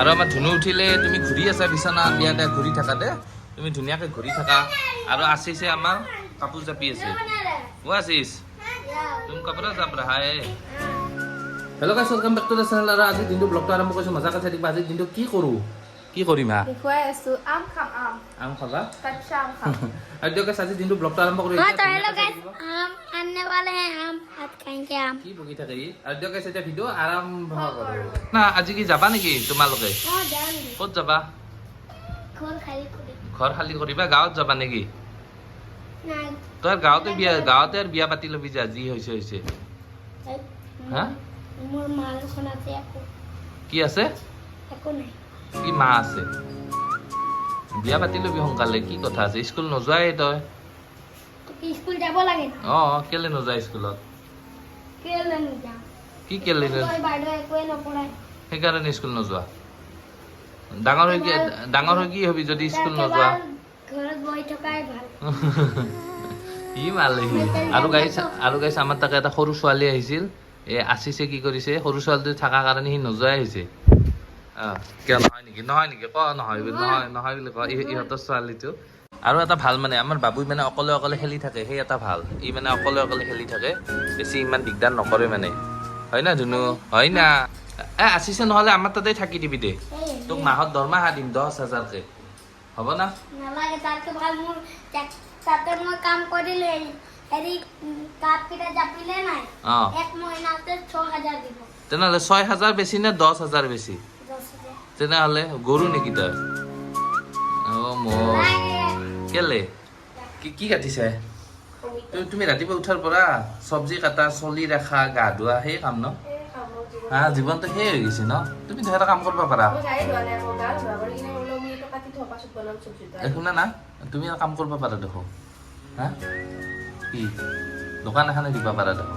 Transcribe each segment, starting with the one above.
আৰু আমাৰ ধুনু উঠিলে তুমি ঘূৰি আছা বিছনা দিয়াতে ঘূৰি থাকা দে তুমি ধুনীয়াকৈ ঘূৰি থাকা আৰু আছিছে আমাৰ কাপোৰ জাপি আছে ও আছিস তুমি কাপোৰ জাপ ৰহা hey hello' guys welcome back to the channel আৰু আজি দিনটো ব্লগটো আৰম্ভ কৰিছোঁ মজাকৈ চাই দিবা আজি দিনটো কি কৰোঁ কি কৰিম হা দেখুৱাই আছো আম খাম আম খাবা কচ্চা আম খাম আৰু দিয়ক আজি দিনটো ব্লগটো আৰম্ভ কৰোঁ हेलो गाइस हम आने वाले हैं हम आज खाएंगे आम কি বকি থাকে ই আৰু দিয়ক এতিয়া ভিডিঅ' আৰম্ভ কৰোঁ না আজি কি যাবা নেকি তোমালোকে हां जाएंगे ক'ত যাবা खोल खाली करे ঘৰ খালী কৰিবা গাঁৱত যাবা নেকি नहीं তোৰ গাঁৱতে আৰু বিয়া পাতি ল'বি যা যি হৈছে হা मोर माल खनाते ako কি আছে एको नहीं কি মা আছে বিয়া পাতি ল'বি সোনকালে কি কথা আছে স্কুল নোযোৱাই তই तो कि स्कूल जाबो लागे কেলে নোযোৱা স্কুলত केले नहीं जा কি কেলে तो बाडो एको न पढ़ाई সেইকাৰণে স্কুল নোযোৱা ডাঙৰ হৈ কি হবি যদি স্কুল নোযোৱা ঘৰত বহি থকাই ভাল ই মালেহি আৰু গাইছ আমাৰ তাকে এটা সৰু ছোৱালী আহিছিল আছিছে কি কৰিছে সৰু ছোৱালীটো থকাৰ কাৰণে সি নোযোৱাই হৈছে কিয় নহয় নেকি ক নহয় বুলি ক ইহঁতৰ ছোৱালীটো আৰু এটা ভাল মানে আমাৰ বাবুই মানে অকলে খেলি থাকে সেই এটা ভাল ই মানে অকলে খেলি থাকে বেছি ইমান দিগদাৰ নকৰে মানে হয় না ধুনু হয় না আছিছে নহ'লে আমাৰ তাতে থাকি দিবি দে তোক মাহত দৰমহা দিম 10,000কে হ'ব না নালাগে তাৰকে ভাল মোৰ তাতে মই কাম কৰিলে হেৰি কাপ কিটা জাপিলে নাই এক মহিনাতে 6000 দিব তেনেহ'লে 6,000 বেছি নে 10,000 বেছি 10000 তেনেহ'লে গৰু নেকি তই মোৰ কেলে কি কাটিছে তুমি ৰাতিপুৱা উঠাৰ পৰা চব্জি কাটা চলি ৰাখা গা ধোৱা সেই কাম ন জীৱনটো সেই হৈ গৈছে ন তুমি এটা কাম কৰিব পাৰা শুনা না তুমি এটা কাম কৰিব পাৰা দেখো হা কি দোকান এখনে দিব পাৰা দেখো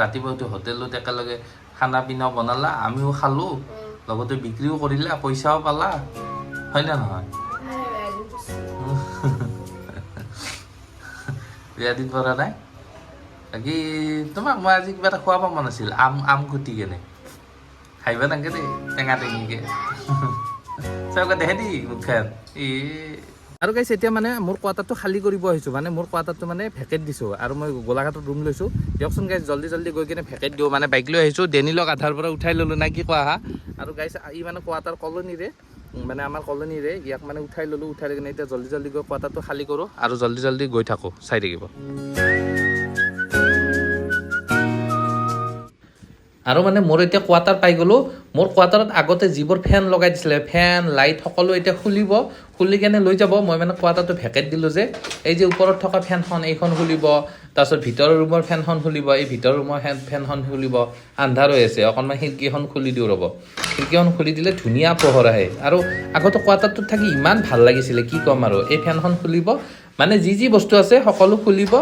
ৰাতিপুৱা উঠি হোটেলত একেলগে খানা পিনা বনালা আমিও খালো লগতে বিক্ৰীও কৰিলা পইচাও পালা হয় না নহয় বিয়া দিন পৰা নাই বাকী তোমাক মই আজি কিবা এটা খুৱাব মন আছিল আম কুটি কেনে খাইবা নাগে দেই টেঙা টেঙিকে চবকে দেখে দি মুখখন আৰু গাইছ এতিয়া মানে মোৰ কোৱাটাৰটো খালী কৰিব আহিছোঁ মানে মোৰ কোৱাটাৰটো মানে ভেকেট দিছোঁ আৰু মই গোলাঘাটত ৰুম লৈছোঁ দিয়কচোন গাইছ জল্দি গৈ কিনে ভেকেট দিওঁ মানে বাইক লৈ আহিছোঁ ডেনিলক আধাৰ পৰা উঠাই ল'লোঁ নাই কি কোৱা আৰু গাইছ ই মানে কোৱাটাৰ কলনীৰে মানে আমাৰ কলনীৰে ইয়াক মানে উঠাই ল'লোঁ উঠাই লৈ কিনে এতিয়া জল্দি গৈ কোৱাটাৰটো খালী কৰোঁ আৰু জল্দি গৈ থাকোঁ চাই থাকিব আৰু মানে মোৰ এতিয়া কোৱাটাৰ পাই গ'লোঁ মোৰ কোৱাটাৰত আগতে যিবোৰ ফেন লগাই দিছিলে ফেন লাইট সকলো এতিয়া খুলি কেনে লৈ যাব মই মানে কোৱাটাৰটো ভেকেট দিলোঁ যে এই যে ওপৰত থকা ফেনখন এইখন খুলিব তাৰপিছত ভিতৰৰ ৰুমৰ ফেনখন খুলিব এই ভিতৰৰ ৰুমৰ ফেনখন খুলিব আন্ধাৰ হৈ আছে অকণমান খিৰিকীখন খুলি দিওঁ ৰ'ব খিৰিকীখন খুলি দিলে ধুনীয়া পোহৰ আহে আৰু আগতে কোৱাটাৰটোত থাকি ইমান ভাল লাগিছিলে কি ক'ম আৰু এই ফেনখন খুলিব মানে যি বস্তু আছে সকলো খুলিব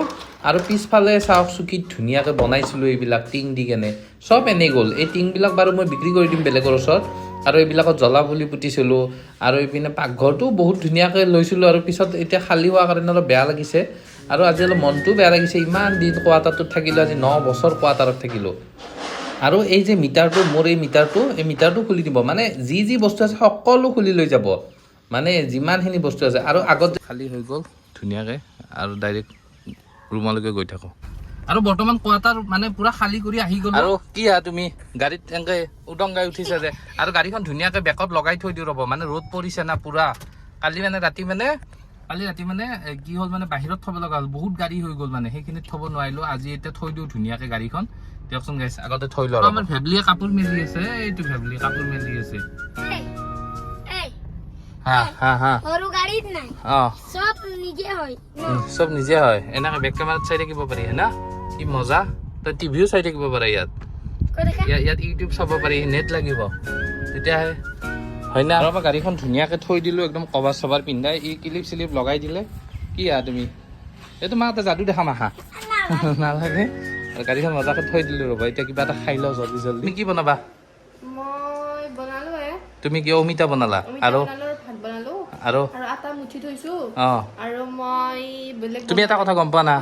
আৰু পিছফালে চাওক চুকীত ধুনীয়াকৈ বনাইছিলোঁ এইবিলাক টিং দি কেনে চব এনেই গ'ল এই টিংবিলাক বাৰু মই বিক্ৰী কৰি দিম বেলেগৰ ওচৰত আৰু এইবিলাকত জ্বলা পুলি পুতিছিলোঁ আৰু এইপিনে পাকঘৰটো বহুত ধুনীয়াকৈ লৈছিলোঁ আৰু পিছত এতিয়া খালী হোৱাৰ কাৰণে অলপ বেয়া লাগিছে আৰু আজি অলপ মনটোও বেয়া লাগিছে ইমান দিন কোৱাটাৰটোত থাকিলোঁ আজি 9 বছৰ কোৱাটাৰত থাকিলোঁ আৰু এই যে মিটাৰটো মোৰ এই মিটাৰটো খুলি দিব মানে যি বস্তু আছে সকলো খুলি লৈ যাব মানে যিমানখিনি বস্তু আছে আৰু আগত খালী হৈ গ'ল ধুনীয়াকৈ আৰু ডাইৰেক্ট ৰুমলৈকে গৈ থাকোঁ আৰু বৰ্তমান কোৱাটাৰ মানে পুৰা খালী কৰি আহি গ'ল আৰু কি তুমি গাড়ীত এনেকৈ উদংগাই উঠিছা যে আৰু গাড়ীখন ধুনীয়াকৈ বেকত লগাই থৈ দিওঁ ৰ'ব মানে ৰ'দ পৰিছে না পুৰা কালি ৰাতি মানে কি হ'ল মানে বাহিৰত থ'ব লগা হ'ল বহুত গাড়ী হৈ গ'ল মানে সেইখিনিত থ'ব নোৱাৰিলোঁ আজি এতিয়া থৈ দিওঁ ধুনীয়াকৈ গাড়ীখন দিয়কচোন গাইছ আগতে থৈ লওঁ আমাৰ ভেবলিয়ে কাপোৰ মেলি আছে এইটো ভেবলিয়ে কাপোৰ মেলি আছে সৰু গাড়ীত নাই চব নিজে হয় এনেকৈ বেক কেমেৰাত চাই থাকিব পাৰি না কি মজা তই টিভিও চাই থাকিব পাৰে ইয়াত ইউটিউব চাব পাৰি নেট লাগিব তেতিয়াহে হয় না আৰু গাড়ীখন ধুনীয়াকৈ থৈ দিলোঁ একদম কভাৰ চভাৰ পিন্ধাই ক্লিপ চিলিপ লগাই দিলে কি তুমি এই তোমাক এটা যাদু দেখাম আহা নালাগে আৰু গাড়ীখন মজাকৈ থৈ দিলোঁ ৰ'বা এতিয়া কিবা এটা খাই লওঁ জল্দি তুমি কি বনাবা তুমি কি অমিতা বনালা আৰু আৰু আটা মুঠি থৈছো আৰু মই বেলেগ তুমি এটা কথা গম পোৱা না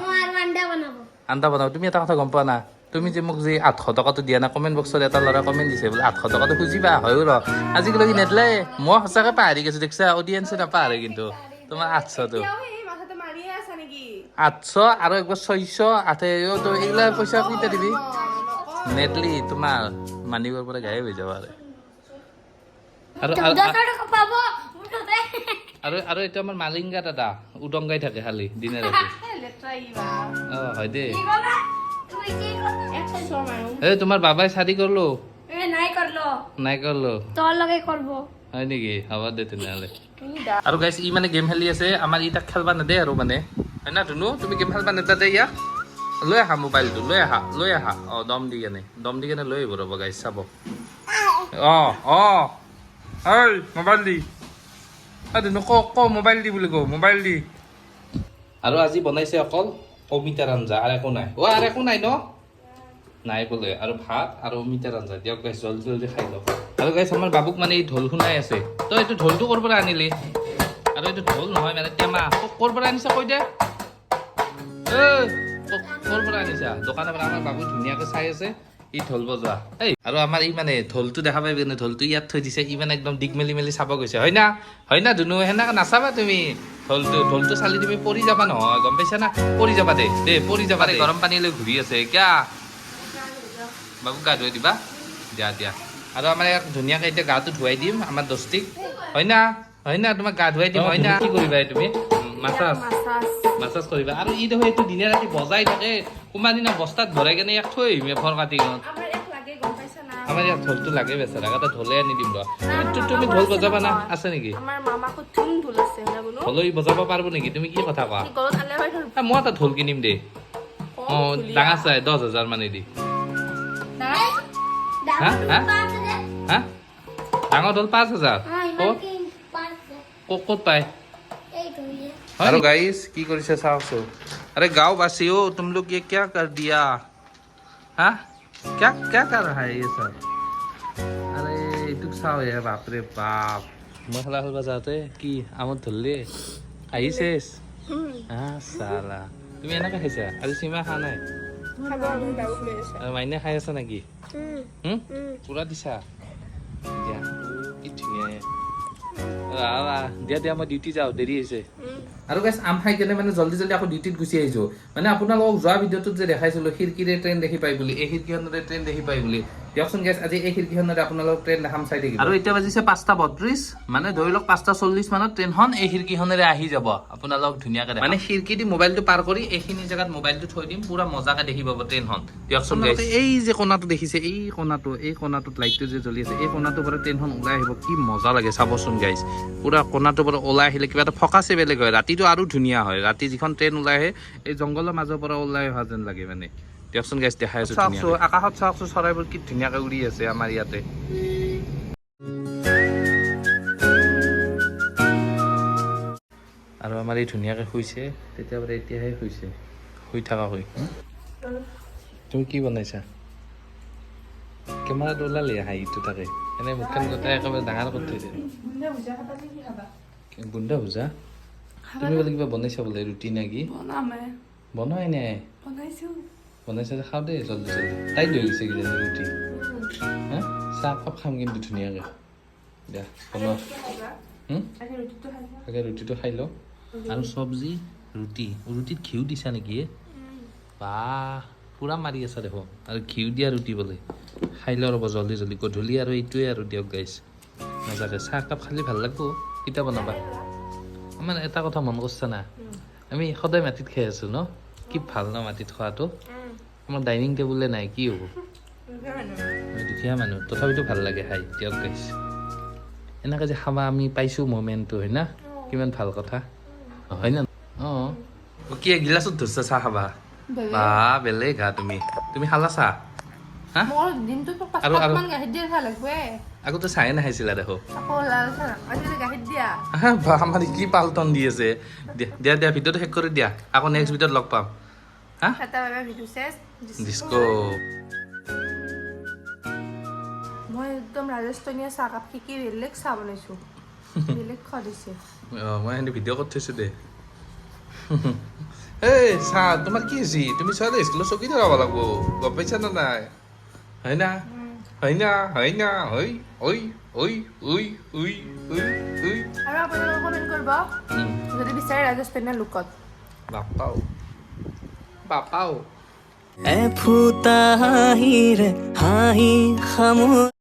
আন্ডা বনাব আন্ডা বনাব তুমি এটা কথা গম পোৱা না তুমি যে মোক যে 800 টকাটো দিয়া না কমেণ্ট বক্সত এটা ল'ৰা কমেণ্ট দিছে বোলে 800 টকাটো খুজিবা হয়ো ৰ আজিকালি নেদলে মই সঁচাকৈ পাহৰি গৈছোঁ দেখিছা অডিয়েঞ্চে নাপাহৰে কিন্তু তোমাৰ 800টো এতিয়াও এই মাথাটো মাৰিয়ে আছা নেকি 800 আৰু একবাৰ 600 800 তো এইগিলা পইচা কেইটা দিবি নেটলি তোমাৰ মানিবৰ পৰা গায়ে হৈ যাব আৰু 1400 টাকা পাবো মুঠতে আৰু আৰু এটা আমাৰ মালিংগা দাদা উদংগাই থাকে খালি দিনে ৰাতি লেতেৰা ইবা হয় দেই কি ক'লা তুমি কি ক'লা একশো চোৱা মাৰো এই তোমাৰ বাবাই শাদি কৰলো এ নাই কৰলো নাই কৰলো তোৰ লগে কৰব হয় নেকি হ'ব দে তেনেহ'লে আৰু গাইছ ই মানে গেম খেলি আছে আমাৰ ই তাক খেলবা নেদে আৰু মানে হয় না ধুনু তুমি গেম খেলবা নেদা দে ইয়াক লৈ আহা মোবাইলটো লৈ আহা দম দি কেনে লৈ আহিব ৰ'ব গাইছ চাব ঐ মোবাইল দি ধুনু ক মোবাইল দি বুলি মোবাইল দি আৰু আজি বনাইছে অকল অমিতাৰ আঞ্জা আৰু একো নাই আৰু একো নাই ন নাই বোলে আৰু ভাত আৰু অমিতাৰ আঞ্জা দিয়ক গাইছ জলদি খাই লওক আৰু গাইছ আমাৰ বাবুক মানে এই ঢোল শুনাই আছে তই এইটো ঢোলটো ক'ৰ পৰা আনিলি আৰু এইটো ঢোল নহয় মানে টেমা ক'ৰ পৰা আনিছা কৈ দে ক'ৰ পৰা আনিছা দোকানৰ পৰা আমাৰ বাবু ধুনীয়াকৈ চাই আছে ই ঢোল বজোৱা এই আৰু আমাৰ ই মানে ঢোলটো দেখা পাই পিনে ঢোলটো ইয়াত থৈ দিছে ই মানে একদম দিগ মেলি চাব গৈছে হয় না ধুনু সেনেকৈ নাচাবা তুমি ঢোলটো চালি তুমি পৰি যাবা নহয় গম পাইছা না পৰি যাবা দে পৰি যাবা দে গৰম পানী লৈ ঘূৰি আছে কিয়া বাবুক গা ধুৱাই দিবা দিয়া আৰু আমাৰ ইয়াক ধুনীয়াকৈ এতিয়া গাটো ধুৱাই দিম আমাৰ দস্তিক হয় না তোমাক গা ধুৱাই দিম হয় না কি কৰিবা তুমি মাছাজ কৰিবা আৰু ই দেখোন এইটো দিনে ৰাতি বজাই থাকে কোনোবা দিনা বস্তাত ভৰাই কেনে ইয়াক থৈ আহিম এফৰ কাটিঙত আমাৰ এক লাগে গম পাইছা না আমাৰ ইয়াত ঢোলটো লাগে বেচাৰা এটা ঢোলে আনি দিম তুমি ঢোল বজাবা না আছে নেকি আমাৰ মামাকো ধুম ঢোল আছে না বোলো ঢোল বজাব পাৰব নেকি তুমি কি কথা কোৱা কি গলত আলে হয় ধৰ মই এটা ঢোল কিনিম দেই ডাঙৰ চাই 10,000 মানে দি হা ডাঙৰ ঢোল 5,000 ক'ত পায় हेलो गाइस की কৰিছে চাওছো अरे गांव वासियों तुम लोग ये क्या कर दिया हाँ क्या क्या कर रहा है ये सब अरे इतुक চাও ये बाप रे बाप মহলা হল বাজাতে কি আমত ধরলে আহিছেস সালা তুমি এনেকা খাইছা আজি সীমা খা নাই আৰু মাইনে খাই আছা নেকি পুৰা দিছা দিয়া কি ধুনীয়া দিয়া মই ডিউটি যাওঁ দেৰি হৈছে আৰু গাইছ আম খাই কেনে মানে জল্দি আকৌ ডিউটিত গুচি আহিছোঁ মানে আপোনালোকক যোৱা ভিডিঅ'টোত যে দেখাইছিলোঁ খিৰিকীৰে ট্ৰেইন দেখি পাই বুলি এই খিৰিকীখনৰে ট্ৰেইন দেখি পাই বুলি দিয়কচোন গাইছ আজি এই খিৰিকীখনৰে আপোনালোকক ট্ৰেইন দেখাম চাই থাকিব আৰু এতিয়া বাজিছে 5:32 মানে ধৰি লওক 5:40 মানত ট্ৰেইনখন এই খিৰিকীখনেৰে আহি যাব আপোনালোক ধুনীয়াকৈ মানে খিৰিকী দি মোবাইলটো পাৰ কৰি এইখিনি জেগাত মোবাইলটো থৈ দিম পুৰা মজাকে দেখি পাব ট্ৰেইনখন দিয়কচোন গাইছ এই যে কোণাটো দেখিছে এই কোণাটোত লাইটটো যে জ্বলি আছে এই কোণাটোৰ পৰা ট্ৰেইনখন ওলাই আহিব কি মজা লাগে চাবচোন গাইছ পুৰা কোণাটোৰ পৰা ওলাই আহিলে কিবা এটা ফকাছে বেলেগ হয় ৰাতিটো আৰু ধুনীয়া হয় ৰাতি যিখন ট্ৰেইন ওলাই আহে এই জংঘলৰ মাজৰ পৰা ওলাই অহা যেন লাগে মানে দিয়কচোন গাইছ দেখাই আছো চাওকচোন আকাশত চাওকচোন চৰাইবোৰ কি ধুনীয়াকৈ উৰি আছে আমাৰ ইয়াতে আৰু আমাৰ এই ধুনীয়াকৈ শুইছে তেতিয়া পৰা এতিয়াহে শুই থকা তুমি কি বনাইছা কেমেৰাত ওলালে হাঁহিটো থাকে এনে মুখখন গোটাই একেবাৰে ডাঙৰ কৰি থৈছে বুন্দা ভুজা তুমি বোলে কিবা বনাইছা বোলে ৰুটি নে কি বনোৱাই নাই বনাইছা যে খাওঁ দেই জল্দি তাই লৈ গৈছে কিজানি ৰুটি হা চাহ কাপ খাম কিন্তু ধুনীয়াকৈ দিয়া বনোৱা তাকে ৰুটিটো খাই লওঁ আৰু চব্জি ৰুটিত ঘিউ দিছা নেকি বাহ পুৰা মাৰি আছা দেখোন আৰু ঘিউ দিয়া ৰুটি বোলে খাই লওঁ ৰ'ব জল্দি গধূলি আৰু এইটোৱে আৰু দিয়ক গাইছ মজাকৈ চাহ কাপ খালি ভাল লাগিব কেতিয়া বনাবা আমাৰ এটা কথা মন কৰিছা না আমি সদায় মাটিত খাই আছোঁ ন কি ভাল ন মাটিত খোৱাটো আমাৰ ডাইনিং টেবুলে নাই কি হ'ব দুখীয়া মানুহ তথাপিতো ভাল লাগে খাই দিয়ক গাইছ এনেকৈ যে খাবা আমি পাইছোঁ মমেণ্টটো হয় না কিমান ভাল কথা হয় না অঁ কি গিলাচত ধৰিছা চাহ খাবা বা বেলেগ হা তুমি খালা চাহ হা মোৰ দিনটোত 5 মান গাখীৰ দিয়া খাই লাগবে আগতে চাহে নাখাইছিলা দেখো আকৌ লাল চাহ আজি গাখীৰ দিয়া আমাৰ কি পাল্টন দি আছে দিয়া ভিডিঅ'টো শেষ কৰি দিয়া আকৌ নেক্সট ভিডিঅ'ত লগ পাম হা এটা ভিডিঅ' শেষ ডিস্কো মই একদম ৰাজস্থানীয় চাহকাপ শিকি বেলেগ চাহ বনাইছোঁ বেলেগ খোৱা দিছে মই ভিডিঅ' কৰি থৈছোঁ দে এই চা তোমাৰ কি হৈছে তুমি ছোৱালী স্কুলত চকী থকাব লাগিব গম পাইছা নে নাই হয় না হয় না হয় না হয় ঐ ঐ ঐ ঐ ঐ ঐ আৰু আপোনালোকে কমেণ্ট কৰিব যদি বিচাৰে ৰাজস্থানীয় লুকত বাপাও বাপাও এ ফুটা হাঁহিৰে হাঁহি খামো